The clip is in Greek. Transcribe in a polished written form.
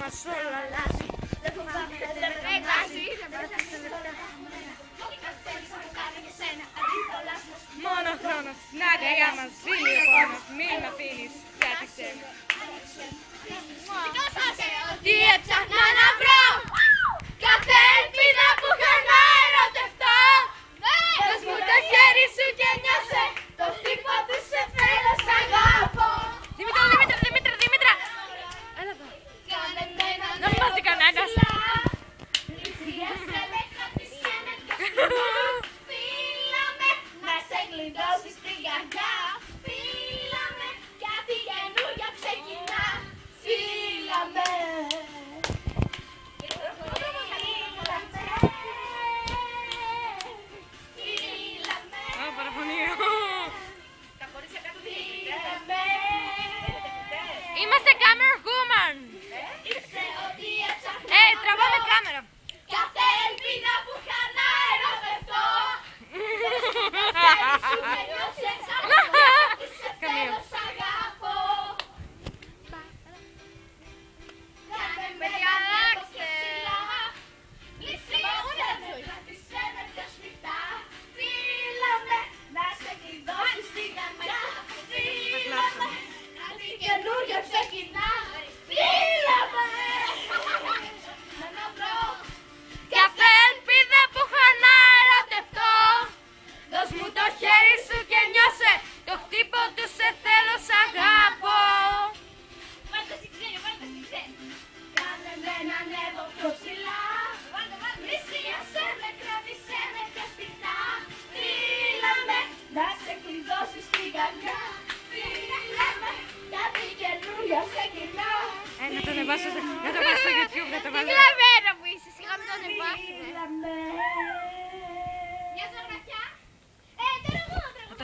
μας όλο αλλάζει. Δεν φοβάμαι, δεν με τρομάζει. Μόνο χρόνος, στην αγκαλιά μας ζήλει ο πόνος. Μην μ' αφήνεις, κράτησέ με. Τι έψαχνα να βρω, κάθε ελπίδα που είχα να ερωτευτώ. Δώσ' μου το χέρι σου και νιώσε το χτύπο του, σε θέλω, σ' αγαπώ. Δήμητρα! Έλα εδώ. Δεν μάθει κανένας. Να σε γλυντώσεις στην καρδιά. Φίλαμε, κάτι καινούργια ξεκινά. Φίλαμε. Είμαστε camera woman! Τραβάμε κάμερα! Κάθε ελπίδα που είχα να ερωτευτώ. Σου με νιώσες αγάπη, σε θέλω, σ' αγαπώ. Κάνε με καμία πιο ψηλά. Πλησίασε με, κράτησέ με πιο σφιχτά. Φίλαμε, να σε κλειδώσεις στην καρδιά. Φίλαμε, κάτι καινούριο ξεκινά. Φίλαμε. Κάθε ελπίδα που είχα να ερωτευτώ. Δώσ' μου το χέρι σου και νιώσε το χτύπο του, σε θέλω, σ' αγαπώ. Κάνε με να ανέβω πιο ψηλά. Πλησίασε με, κράτησέ με πιο σφιχτά. Φίλαμε, να σε κλειδώσεις στην καρδιά. Φίλαμε, κάτι καινούργια ξεκινά. Να το ανεβάσω στο YouTube, να το βάλω. Τι κλαβέρα που είσαι, σιγά μην το ανεβάσουμε.